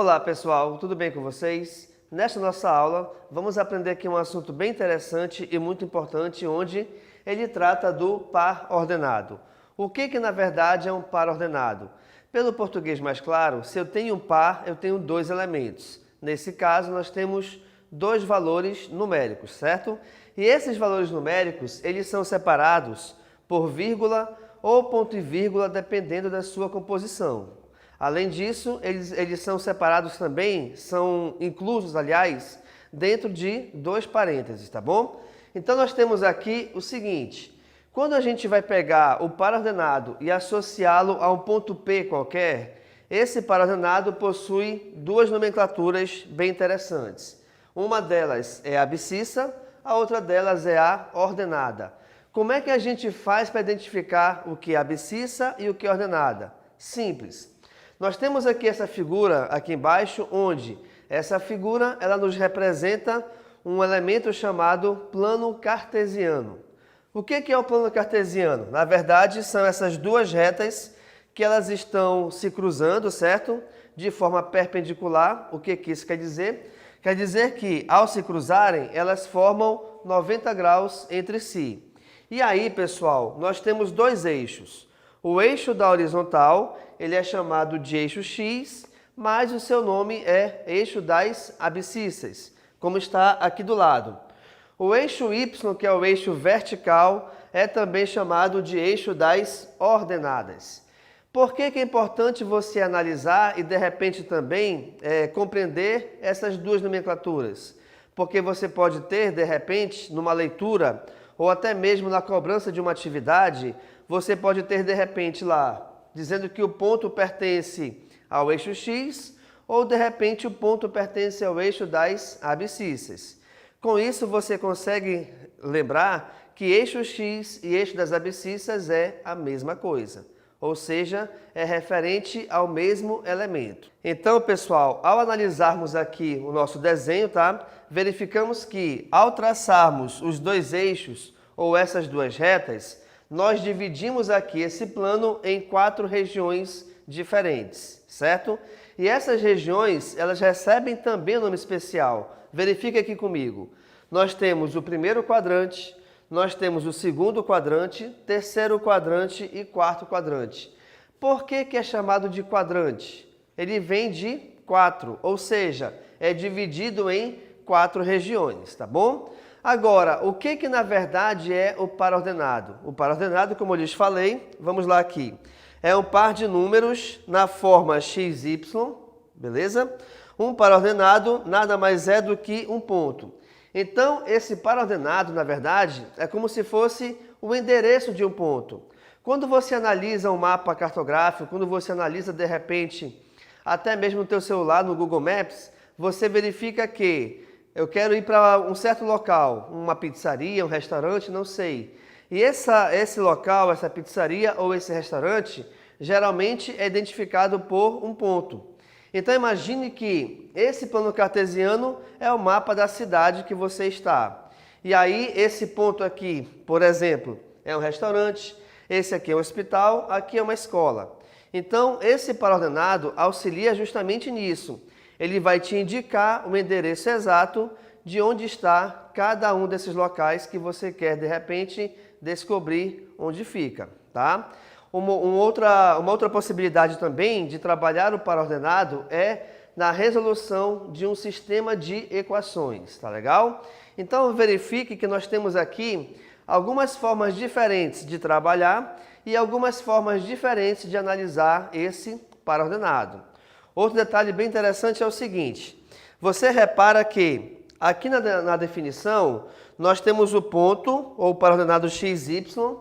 Olá pessoal, tudo bem com vocês? Nesta nossa aula vamos aprender aqui um assunto bem interessante e muito importante, onde ele trata do par ordenado. O que na verdade é um par ordenado? Pelo português mais claro, se eu tenho um par, eu tenho dois elementos. Nesse caso nós temos dois valores numéricos, certo? E esses valores numéricos, eles são separados por vírgula ou ponto e vírgula, dependendo da sua composição. Além disso, eles são separados também, são inclusos, aliás, dentro de dois parênteses, tá bom? Então nós temos aqui o seguinte: quando a gente vai pegar o par ordenado e associá-lo a um ponto P qualquer, esse par ordenado possui duas nomenclaturas bem interessantes. Uma delas é a abscissa, a outra delas é a ordenada. Como é que a gente faz para identificar o que é abscissa e o que é ordenada? Simples. Nós temos aqui essa figura aqui embaixo, onde essa figura ela nos representa um elemento chamado plano cartesiano. O que é o plano cartesiano? Na verdade, são essas duas retas que elas estão se cruzando, certo? De forma perpendicular. O que isso quer dizer? Quer dizer que, ao se cruzarem, elas formam 90 graus entre si. E aí, pessoal, nós temos dois eixos. O eixo da horizontal, ele é chamado de eixo X, mas o seu nome é eixo das abscissas, como está aqui do lado. O eixo Y, que é o eixo vertical, é também chamado de eixo das ordenadas. Por que é importante você analisar e, de repente, também compreender essas duas nomenclaturas? Porque você pode ter, de repente, numa leitura, ou até mesmo na cobrança de uma atividade, você pode ter, de repente, lá, dizendo que o ponto pertence ao eixo X, ou, de repente, o ponto pertence ao eixo das abscissas. Com isso, você consegue lembrar que eixo X e eixo das abscissas é a mesma coisa, ou seja, é referente ao mesmo elemento. Então, pessoal, ao analisarmos aqui o nosso desenho, tá? Verificamos que, ao traçarmos os dois eixos, ou essas duas retas, nós dividimos aqui esse plano em 4 regiões diferentes, certo? E essas regiões, elas recebem também um nome especial. Verifique aqui comigo. Nós temos o primeiro quadrante, nós temos o segundo quadrante, terceiro quadrante e quarto quadrante. Por que é chamado de quadrante? Ele vem de 4, ou seja, é dividido em 4 regiões, tá bom? Agora, o que na verdade é o par ordenado? O par ordenado, como eu lhes falei, vamos lá aqui, é um par de números na forma XY, beleza? Um par ordenado nada mais é do que um ponto. Então, esse par ordenado, na verdade, é como se fosse o endereço de um ponto. Quando você analisa um mapa cartográfico, quando você analisa, de repente, até mesmo no teu celular, no Google Maps, você verifica que eu quero ir para um certo local, uma pizzaria, um restaurante, não sei. E esse local, essa pizzaria ou esse restaurante, geralmente é identificado por um ponto. Então imagine que esse plano cartesiano é o mapa da cidade que você está. E aí esse ponto aqui, por exemplo, é um restaurante, esse aqui é um hospital, aqui é uma escola. Então esse par ordenado auxilia justamente nisso. Ele vai te indicar o endereço exato de onde está cada um desses locais que você quer, de repente, descobrir onde fica, tá? Uma outra possibilidade também de trabalhar o par ordenado é na resolução de um sistema de equações, tá legal? Então, verifique que nós temos aqui algumas formas diferentes de trabalhar e algumas formas diferentes de analisar esse par ordenado. Outro detalhe bem interessante é o seguinte: você repara que aqui na definição nós temos o ponto, ou par ordenado XY,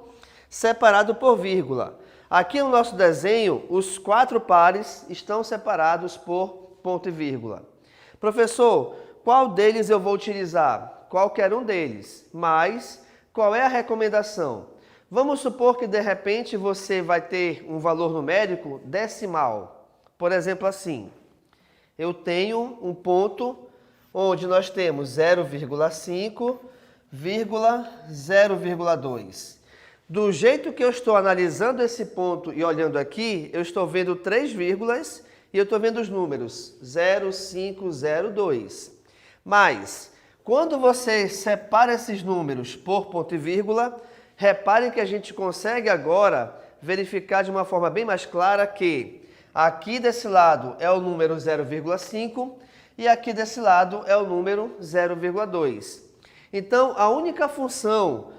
separado por vírgula. Aqui no nosso desenho, os 4 pares estão separados por ponto e vírgula. Professor, qual deles eu vou utilizar? Qualquer um deles, mas qual é a recomendação? Vamos supor que de repente você vai ter um valor numérico decimal. Por exemplo, assim, eu tenho um ponto onde nós temos 0,5, 0,2. Do jeito que eu estou analisando esse ponto e olhando aqui, eu estou vendo 3 vírgulas e eu estou vendo os números 0, 5, 0, 2. Mas, quando você separa esses números por ponto e vírgula, reparem que a gente consegue agora verificar de uma forma bem mais clara que aqui desse lado é o número 0,5 e aqui desse lado é o número 0,2. Então, a única função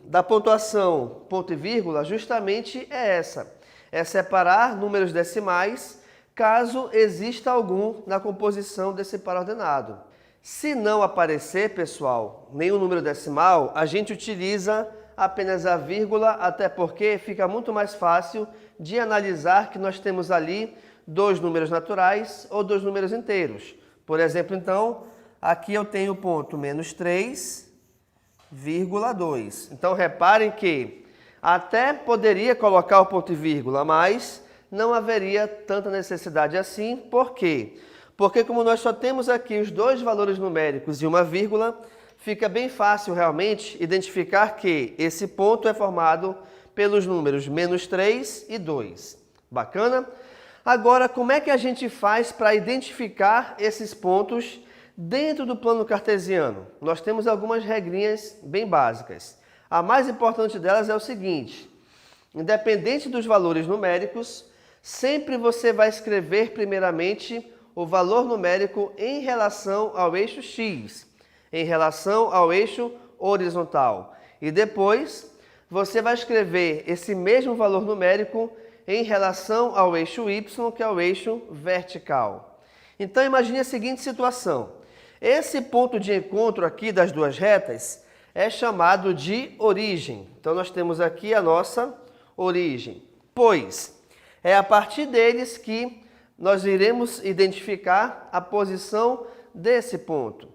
da pontuação ponto e vírgula justamente é essa. É separar números decimais caso exista algum na composição desse par ordenado. Se não aparecer, pessoal, nenhum número decimal, a gente utiliza apenas a vírgula, até porque fica muito mais fácil de analisar que nós temos ali dois números naturais ou dois números inteiros. Por exemplo, então, aqui eu tenho o ponto menos 3,2. Então, reparem que até poderia colocar o ponto e vírgula, mas não haveria tanta necessidade assim. Por quê? Porque como nós só temos aqui os dois valores numéricos e uma vírgula, fica bem fácil realmente identificar que esse ponto é formado pelos números menos 3 e 2. Bacana? Agora, como é que a gente faz para identificar esses pontos dentro do plano cartesiano? Nós temos algumas regrinhas bem básicas. A mais importante delas é o seguinte: independente dos valores numéricos, sempre você vai escrever primeiramente o valor numérico em relação ao eixo x, em relação ao eixo horizontal. E depois você vai escrever esse mesmo valor numérico em relação ao eixo y, que é o eixo vertical. Então imagine a seguinte situação. Esse ponto de encontro aqui das duas retas é chamado de origem. Então nós temos aqui a nossa origem, pois é a partir deles que nós iremos identificar a posição desse ponto.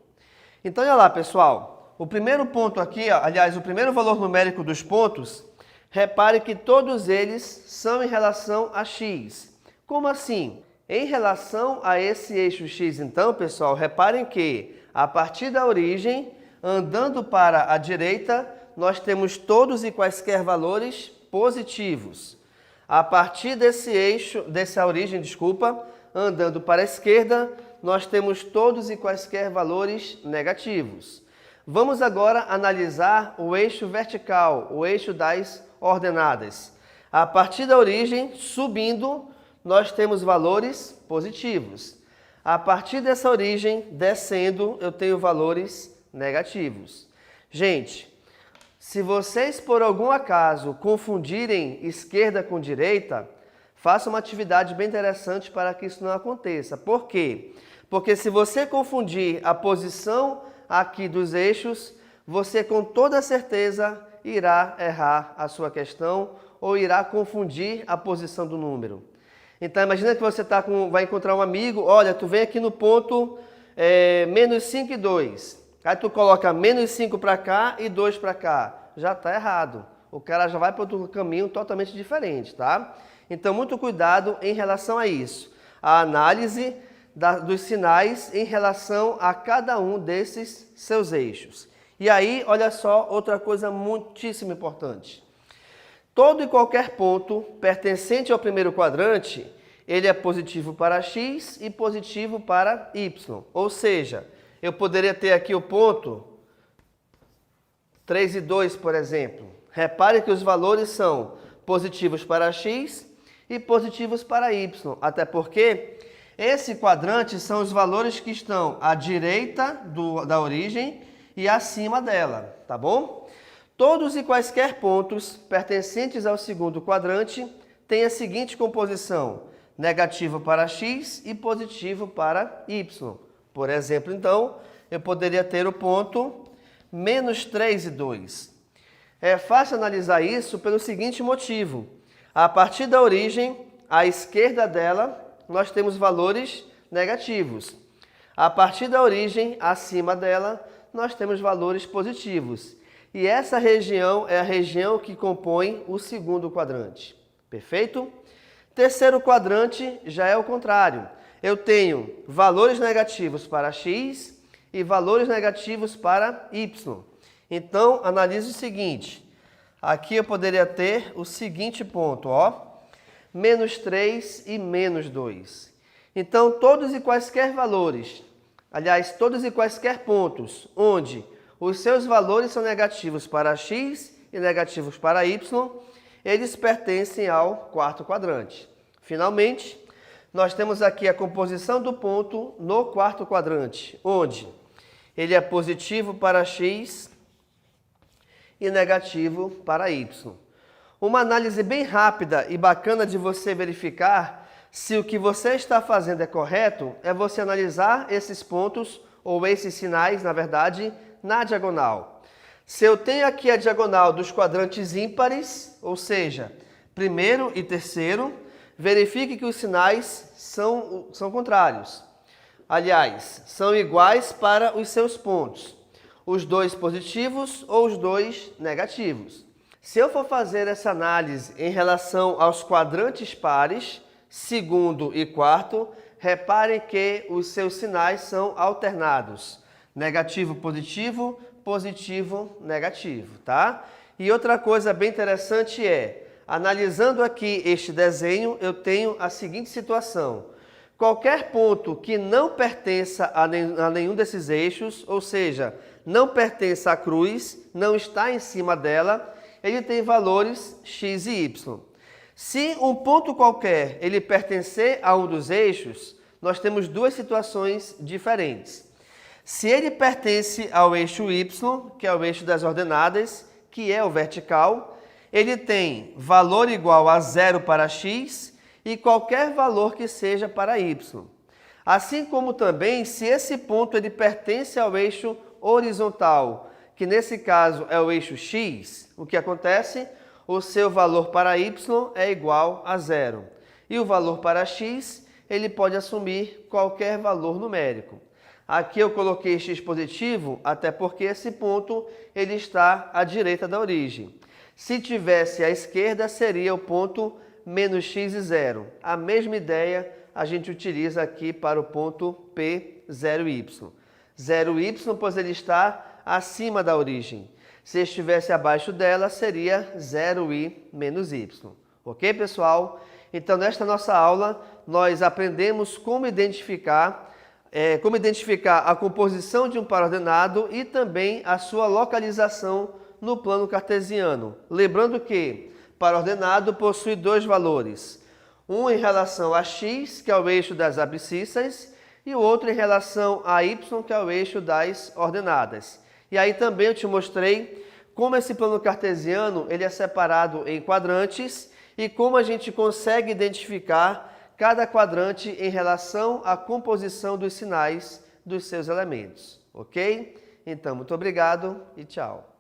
Então, olha lá, pessoal. O primeiro ponto aqui, aliás, o primeiro valor numérico dos pontos, repare que todos eles são em relação a x. Como assim? Em relação a esse eixo x, então, pessoal, reparem que a partir da origem, andando para a direita, nós temos todos e quaisquer valores positivos. A partir dessa origem, andando para a esquerda, nós temos todos e quaisquer valores negativos. Vamos agora analisar o eixo vertical, o eixo das ordenadas. A partir da origem, subindo, nós temos valores positivos. A partir dessa origem, descendo, eu tenho valores negativos. Gente, se vocês por algum acaso confundirem esquerda com direita, faça uma atividade bem interessante para que isso não aconteça. Por quê? Porque se você confundir a posição aqui dos eixos, você com toda certeza irá errar a sua questão ou irá confundir a posição do número. Então imagina que você vai encontrar um amigo, olha, tu vem aqui no ponto menos 5 e 2. Aí tu coloca menos 5 para cá e 2 para cá. Já está errado. O cara já vai para outro caminho totalmente diferente, tá? Então, muito cuidado em relação a isso. A análise dos sinais em relação a cada um desses seus eixos. E aí, olha só, outra coisa muitíssimo importante. Todo e qualquer ponto pertencente ao primeiro quadrante, ele é positivo para x e positivo para y. Ou seja, eu poderia ter aqui o ponto 3 e 2, por exemplo. Repare que os valores são positivos para x e positivos para y. Até porque esse quadrante são os valores que estão à direita da origem e acima dela, tá bom? Todos e quaisquer pontos pertencentes ao segundo quadrante têm a seguinte composição: negativo para x e positivo para y. Por exemplo, então, eu poderia ter o ponto menos 3 e 2. É fácil analisar isso pelo seguinte motivo. A partir da origem, à esquerda dela, nós temos valores negativos. A partir da origem, acima dela, nós temos valores positivos. E essa região é a região que compõe o segundo quadrante. Perfeito? Terceiro quadrante já é o contrário. Eu tenho valores negativos para x e valores negativos para y. Então, analise o seguinte. Aqui eu poderia ter o seguinte ponto, ó. menos 3 e menos 2. Então, todos e quaisquer valores, aliás, todos e quaisquer pontos, onde os seus valores são negativos para x e negativos para y, eles pertencem ao quarto quadrante. Finalmente, nós temos aqui a composição do ponto no quarto quadrante, onde ele é positivo para x e negativo para y. Uma análise bem rápida e bacana de você verificar se o que você está fazendo é correto é você analisar esses pontos, ou esses sinais, na verdade, na diagonal. Se eu tenho aqui a diagonal dos quadrantes ímpares, ou seja, primeiro e terceiro, verifique que os sinais são contrários. Aliás, são iguais para os seus pontos, os dois positivos ou os dois negativos. Se eu for fazer essa análise em relação aos quadrantes pares, segundo e quarto, reparem que os seus sinais são alternados. Negativo, positivo, positivo, negativo, tá? E outra coisa bem interessante é, analisando aqui este desenho, eu tenho a seguinte situação. Qualquer ponto que não pertença a nenhum desses eixos, ou seja, não pertença à cruz, não está em cima dela, ele tem valores x e y. Se um ponto qualquer ele pertencer a um dos eixos, nós temos duas situações diferentes. Se ele pertence ao eixo y, que é o eixo das ordenadas, que é o vertical, ele tem valor igual a 0 para x e qualquer valor que seja para y. Assim como também, se esse ponto ele pertence ao eixo horizontal, que nesse caso é o eixo x, o que acontece? O seu valor para y é igual a 0. E o valor para x, ele pode assumir qualquer valor numérico. Aqui eu coloquei x positivo, até porque esse ponto ele está à direita da origem. Se tivesse à esquerda, seria o ponto menos x e 0. A mesma ideia a gente utiliza aqui para o ponto P, 0y. 0y, pois ele está acima da origem. Se estivesse abaixo dela, seria 0i menos y. Ok, pessoal? Então, nesta nossa aula, nós aprendemos como identificar a composição de um par ordenado e também a sua localização no plano cartesiano. Lembrando que par ordenado possui dois valores. Um em relação a x, que é o eixo das abscissas, e o outro em relação a y, que é o eixo das ordenadas. E aí também eu te mostrei como esse plano cartesiano ele é separado em quadrantes e como a gente consegue identificar cada quadrante em relação à composição dos sinais dos seus elementos. Ok? Então, muito obrigado e tchau.